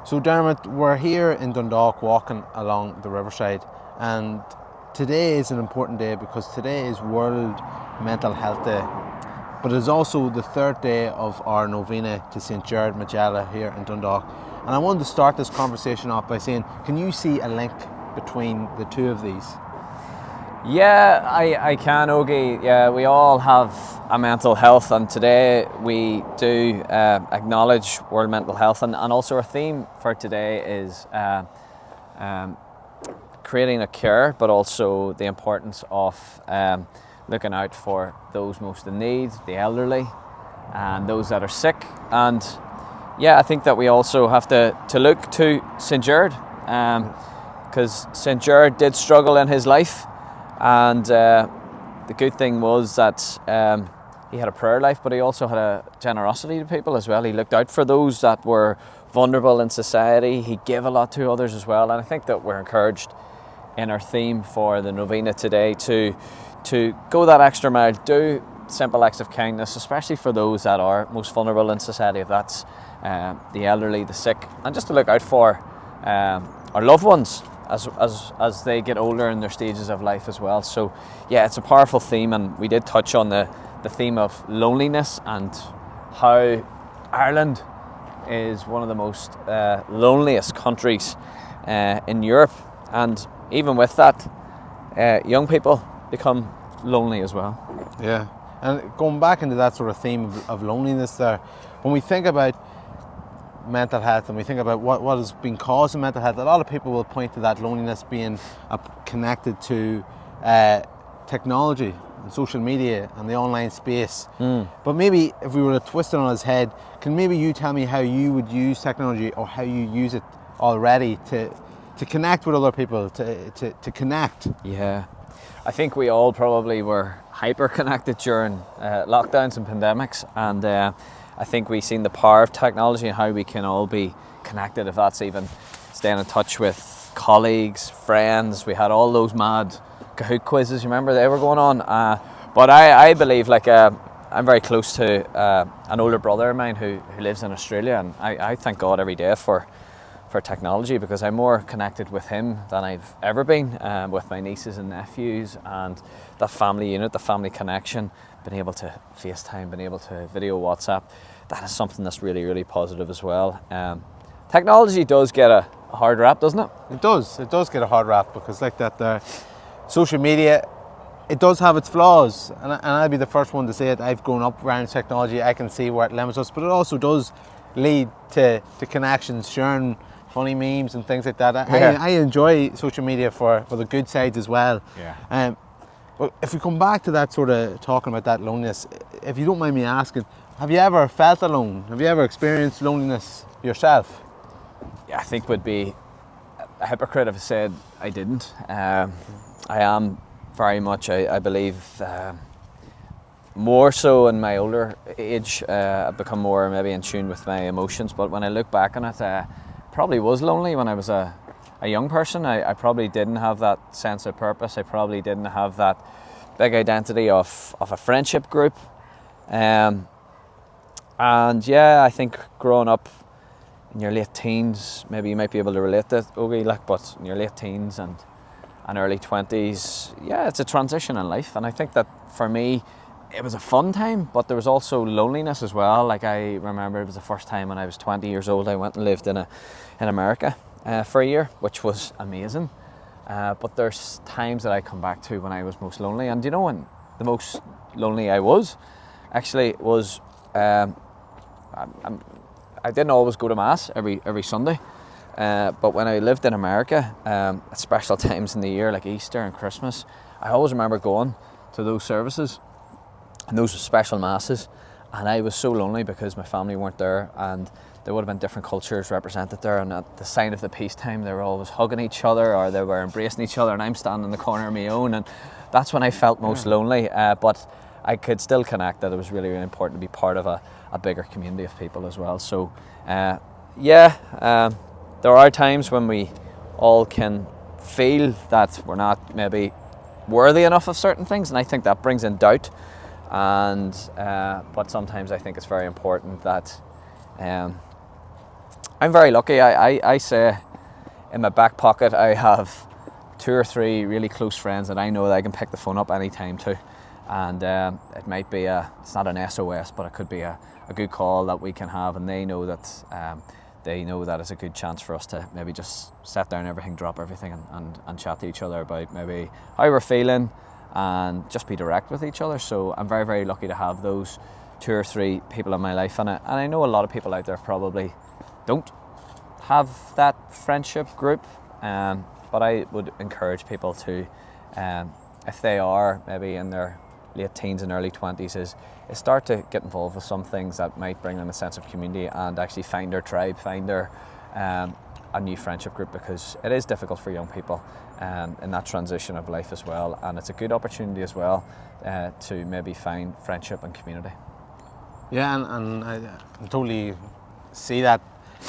So Dermot, we're here in Dundalk walking along the riverside, and today is an important day because today is World Mental Health Day, but it's also the third day of our novena to St. Gerard Majella here in Dundalk. And I wanted to start this conversation off by saying, can you see a link between the two of these? Yeah, I can, Ogie. Yeah, we all have a mental health, and today we do acknowledge World Mental Health, and also our theme for today is creating a cure, but also the importance of looking out for those most in need, the elderly, and those that are sick. And yeah, I think that we also have to look to St. Gerard, because St. Gerard did struggle in his life. And the good thing was that he had a prayer life, but he also had a generosity to people as well. He looked out for those that were vulnerable in society. He gave a lot to others as well. And I think that we're encouraged in our theme for the novena today to go that extra mile, do simple acts of kindness, especially for those that are most vulnerable in society, if that's the elderly, the sick, and just to look out for our loved ones as they get older in their stages of life as well. So yeah, it's a powerful theme, and we did touch on the theme of loneliness and how Ireland is one of the most loneliest countries in Europe, and even with that, young people become lonely as well. Yeah, and going back into that sort of theme of loneliness there, when we think about mental health and we think about what has been causing mental health, a lot of people will point to that loneliness being connected to technology and social media and the online space. But maybe if we were to twist it on its head, can maybe you tell me how you would use technology, or how you use it already to connect with other people, to connect? Yeah, I think we all probably were hyper connected during lockdowns and pandemics, and I think we've seen the power of technology and how we can all be connected, if that's even staying in touch with colleagues, friends. We had all those mad Kahoot quizzes, you remember they were going on? But I believe, I'm very close to an older brother of mine who lives in Australia, and I thank God every day for technology, because I'm more connected with him than I've ever been, with my nieces and nephews, and that family unit, the family connection, being able to FaceTime, being able to video WhatsApp. That is something that's really, really positive as well. Technology does get a hard rap, doesn't it? It does get a hard rap, because like that social media, it does have its flaws, and I'll be the first one to say it. I've grown up around technology, I can see where it limits us, but it also does lead to connections, sharing funny memes and things like that. I enjoy social media for the good sides as well. Yeah. But if we come back to that sort of talking about that loneliness, if you don't mind me asking, have you ever felt alone? Have you ever experienced loneliness yourself? Yeah, I think would be a hypocrite if I said I didn't. I am very much, I believe, more so in my older age. I've become more maybe in tune with my emotions, but when I look back on it, probably was lonely when I was a young person. I probably didn't have that sense of purpose. I probably didn't have that big identity of a friendship group. And yeah, I think growing up in your late teens, maybe you might be able to relate to it, Ogie, but in your late teens and early 20s, yeah, it's a transition in life. And I think that for me, it was a fun time, but there was also loneliness as well. Like, I remember it was the first time when I was 20 years old, I went and lived in America for a year, which was amazing. But there's times that I come back to when I was most lonely. And do you know when the most lonely I was? Actually, was I didn't always go to Mass every Sunday. But when I lived in America, at special times in the year, like Easter and Christmas, I always remember going to those services. And those were special masses, and I was so lonely because my family weren't there, and there would have been different cultures represented there, and at the sign of the peacetime they were always hugging each other, or they were embracing each other, and I'm standing in the corner of my own, and that's when I felt most lonely. But I could still connect that it was really, really important to be part of a bigger community of people as well. So there are times when we all can feel that we're not maybe worthy enough of certain things, and I think that brings in doubt. And but sometimes I think it's very important that I'm very lucky. I say in my back pocket I have 2 or 3 really close friends that I know that I can pick the phone up anytime to, and it might be it's not an SOS, but it could be a good call that we can have, and they know that it's a good chance for us to maybe just set down everything, drop everything, and chat to each other about maybe how we're feeling and just be direct with each other. So I'm very, very lucky to have those 2 or 3 people in my life, and I know a lot of people out there probably don't have that friendship group, but I would encourage people to, if they are maybe in their late teens and early 20s, is start to get involved with some things that might bring them a sense of community and actually find their tribe, find their a new friendship group, because it is difficult for young people in that transition of life as well, and it's a good opportunity as well to maybe find friendship and community. Yeah, and I totally see that.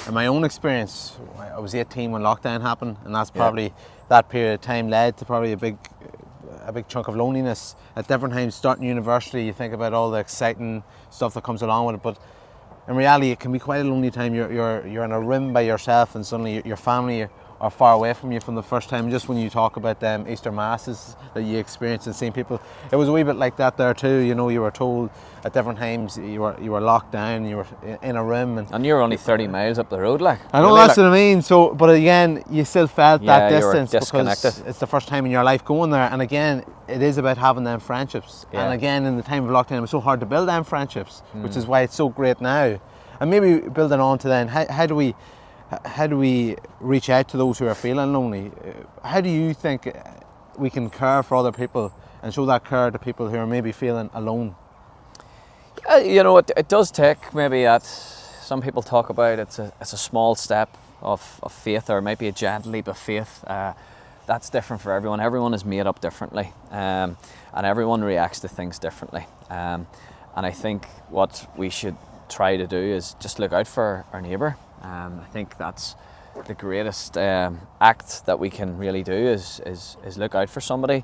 In my own experience, I was 18 when lockdown happened, and that's probably that period of time led to probably a big chunk of loneliness. At different times, starting university, you think about all the exciting stuff that comes along with it, but in reality, it can be quite a lonely time. You're in a room by yourself, and suddenly your family are far away from you from the first time. Just when you talk about them Easter masses that you experienced and seeing people, it was a wee bit like that there too. You know, you were told at different times you were locked down, you were in a room, and you were only 30 miles up the road, like. I know, that's what I mean. So, but again, you still felt that distance, you were disconnected, because it's the first time in your life going there. And again, it is about having them friendships. Yeah. And again, in the time of lockdown, it was so hard to build them friendships, which is why it's so great now. And maybe building on to then, how do we reach out to those who are feeling lonely? How do you think we can care for other people and show that care to people who are maybe feeling alone? You know, it does take maybe some people talk about it's a small step of faith, or maybe a giant leap of faith. That's different for everyone. Everyone is made up differently, and everyone reacts to things differently. And I think what we should try to do is just look out for our neighbour. I think that's the greatest act that we can really do is look out for somebody.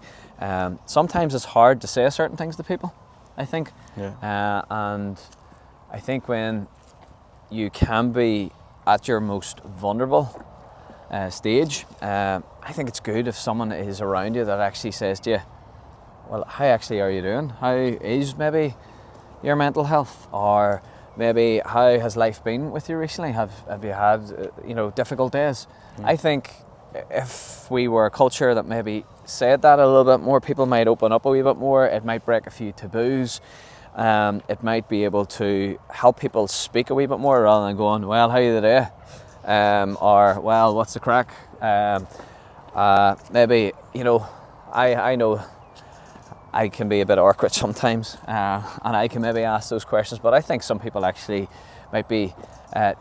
Sometimes it's hard to say certain things to people, I think. Yeah. And I think when you can be at your most vulnerable stage, I think it's good if someone is around you that actually says to you, well, how actually are you doing? How is maybe your mental health? Or maybe how has life been with you recently? Have you had difficult days? I think if we were a culture that maybe said that a little bit more, people might open up a wee bit more. It might break a few taboos. It might be able to help people speak a wee bit more, rather than going, well, how are you today? Or, well, what's the crack? Maybe, I know I can be a bit awkward sometimes, and I can maybe ask those questions, but I think some people actually might be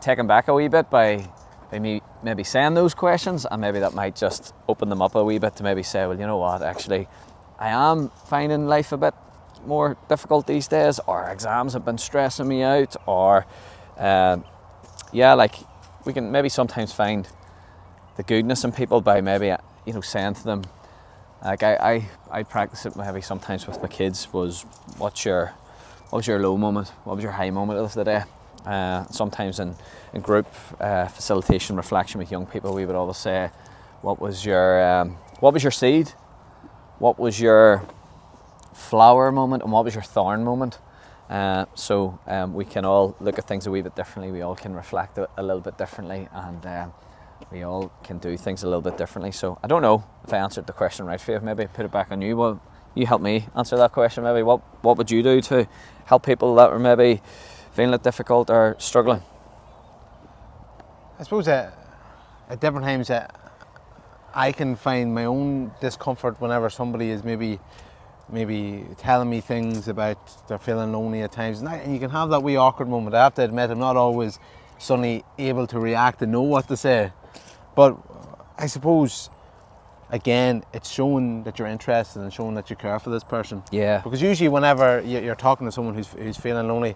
taken back a wee bit by me maybe saying those questions, and maybe that might just open them up a wee bit to maybe say, well, you know what, actually I am finding life a bit more difficult these days, or exams have been stressing me out, or we can maybe sometimes find the goodness in people by maybe saying to them, like I practice it maybe sometimes with my kids, what was your low moment, what was your high moment of the day? Sometimes in group facilitation reflection with young people, we would always say, what was your seed, what was your flower moment, and what was your thorn moment? So we can all look at things a wee bit differently. We all can reflect a little bit differently, and we all can do things a little bit differently. So I don't know if I answered the question right for you. Maybe put it back on you. Well, you help me answer that question. Maybe what would you do to help people that are maybe feeling it difficult or struggling? I suppose at different times I can find my own discomfort whenever somebody is maybe telling me things about they're feeling lonely at times, and you can have that wee awkward moment. I have to admit, I'm not always suddenly able to react and know what to say, but I suppose again it's showing that you're interested and showing that you care for this person. Yeah. Because usually whenever you're talking to someone who's feeling lonely,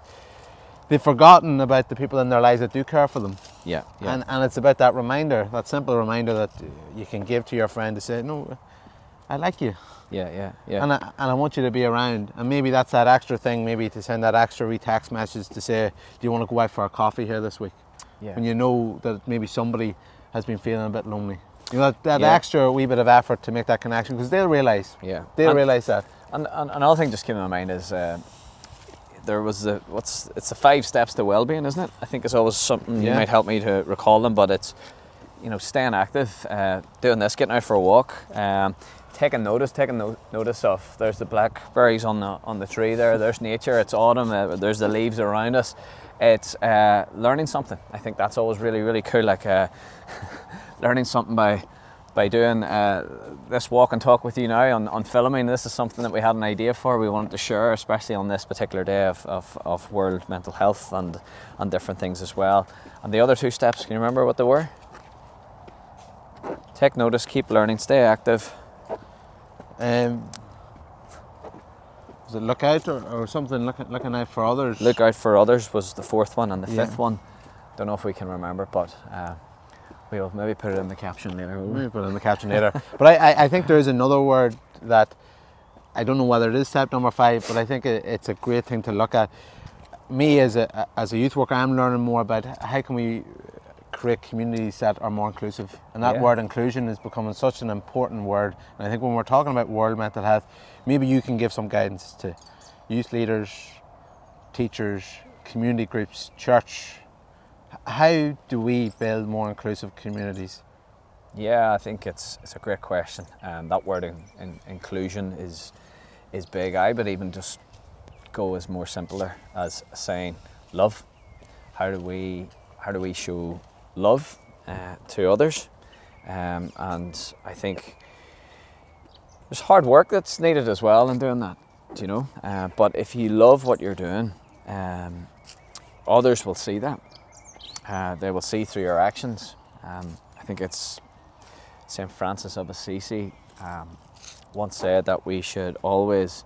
they've forgotten about the people in their lives that do care for them. Yeah. And it's about that reminder, that simple reminder that you can give to your friend to say, no, I like you. Yeah. And I want you to be around. And maybe that's that extra thing, maybe to send that extra text message to say, do you want to go out for a coffee here this week? Yeah. when you know that maybe somebody has been feeling a bit lonely. You know, that Yeah. extra wee bit of effort to make that connection, because they'll realise. Yeah. They'll realise that. And another thing just came to my mind is there was it's the 5 steps to well-being, isn't it? I think it's always something you might help me to recall them, but it's, you know, staying active, doing this, getting out for a walk, taking notice of, there's the blackberries on the tree there, there's nature, it's autumn, there's the leaves around us. It's learning something. I think that's always really, really cool, like learning something by doing this walk and talk with you now on filming. This is something that we had an idea for, we wanted to share, especially on this particular day of World Mental Health and different things as well. And the other 2 steps, can you remember what they were? Take notice, keep learning, stay active. Was it look out or something? Looking out for others. Look out for others was the 4th one, and the 5th one, don't know if we can remember, but we'll maybe put it in the caption later. Maybe put it in the caption later. But I think there is another word that I don't know whether it is step number 5, but I think it's a great thing to look at. Me as a youth worker, I'm learning more about how can we create communities that are more inclusive, and that word inclusion is becoming such an important word. And I think when we're talking about World Mental Health, maybe you can give some guidance to youth leaders, teachers, community groups, church. How do we build more inclusive communities? Yeah, I think it's a great question. That word in inclusion is big. I would even just go as more simpler as saying love. How do we show love to others? And I think there's hard work that's needed as well in doing that, you know. But if you love what you're doing, others will see that. They will see through your actions. I think it's St. Francis of Assisi once said that we should always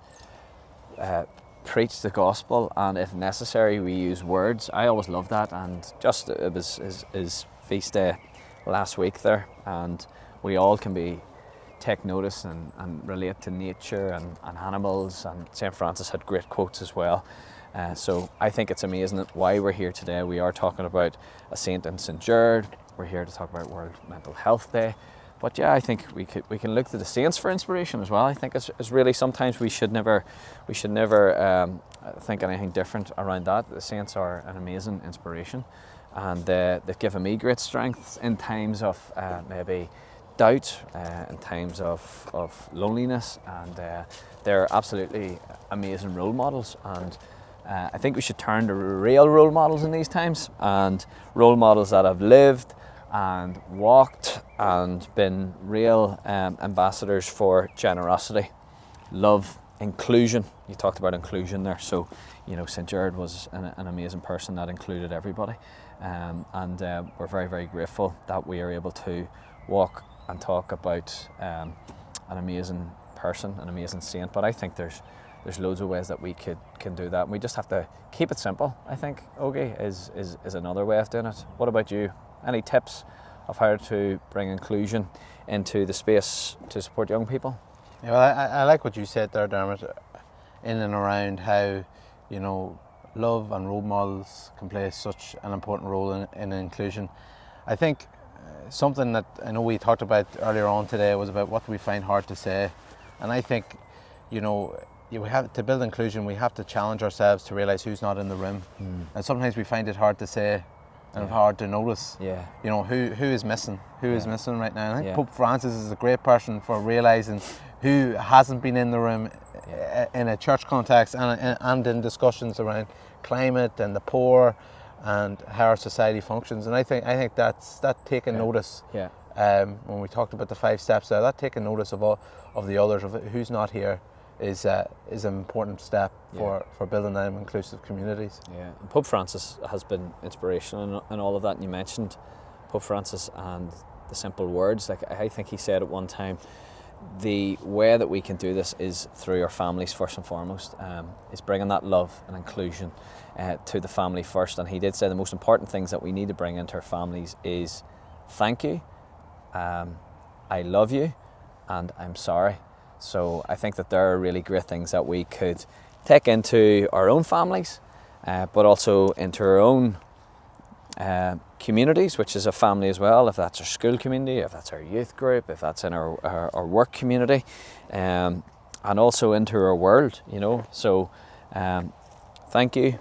preach the gospel, and if necessary we use words. I always love that, and just it was his feast day last week there, and we all can take notice and relate to nature and animals, and St. Francis had great quotes as well. So I think it's amazing why we're here today. We are talking about a saint in St. Gerard. We're here to talk about World Mental Health Day. But yeah, I think we can look to the saints for inspiration as well. I think it's really, sometimes we should never think anything different around that. The saints are an amazing inspiration, and they've given me great strength in times of maybe doubt, in times of loneliness, and they're absolutely amazing role models. And I think we should turn to real role models in these times, and role models that have lived and walked and been real ambassadors for generosity, love, inclusion. You talked about inclusion there, so you know St. Gerard was an amazing person that included everybody, and we're very, very grateful that we are able to walk and talk about an amazing person, an amazing saint. But I think there's loads of ways that we can do that, and we just have to keep it simple. I think Ogie is another way of doing it. What about you? Any tips of how to bring inclusion into the space to support young people? Yeah, well, I like what you said there, Dermot, in and around how, you know, love and role models can play such an important role in inclusion. I think something that I know we talked about earlier on today was about what do we find hard to say. And I think, you know, we have to build inclusion, we have to challenge ourselves to realise who's not in the room. And sometimes we find it hard to say and hard to notice. You know, who is missing? Who is missing right now? I think Pope Francis is a great person for realising who hasn't been in the room in a church context and in discussions around climate and the poor and how our society functions. And I think that's taking notice. When we talked about the 5 steps there, that taking notice of the others, of who's not here, is an important step for building them inclusive communities. And Pope Francis has been inspirational in all of that. And you mentioned Pope Francis and the simple words. Like, I think he said at one time, the way that we can do this is through our families first and foremost. Is bringing that love and inclusion to the family first. And he did say the most important things that we need to bring into our families is thank you, I love you, and I'm sorry. So I think that there are really great things that we could take into our own families, but also into our own communities, which is a family as well, if that's our school community, if that's our youth group, if that's in our work community, and also into our world, you know. So thank you.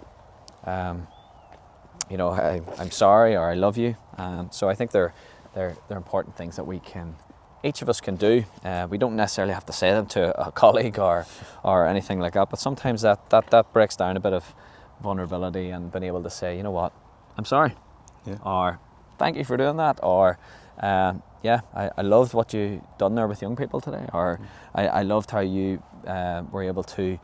You know, I'm sorry, or I love you. So I think they're important things that each of us can do. We don't necessarily have to say them to a colleague or anything like that, but sometimes that breaks down a bit of vulnerability and being able to say, you know what, I'm sorry, or thank you for doing that, or I loved what you done there with young people today, or I loved how you were able to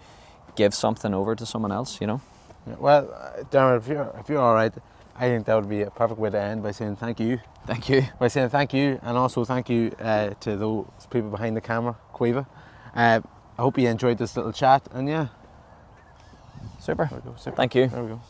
give something over to someone else, you know. Yeah, well, Dermot, if you're all right, I think that would be a perfect way to end by saying thank you. Thank you. By saying thank you, and also thank you to those people behind the camera, Quiva. I hope you enjoyed this little chat, and yeah. Super. There we go, super. Thank you. There we go.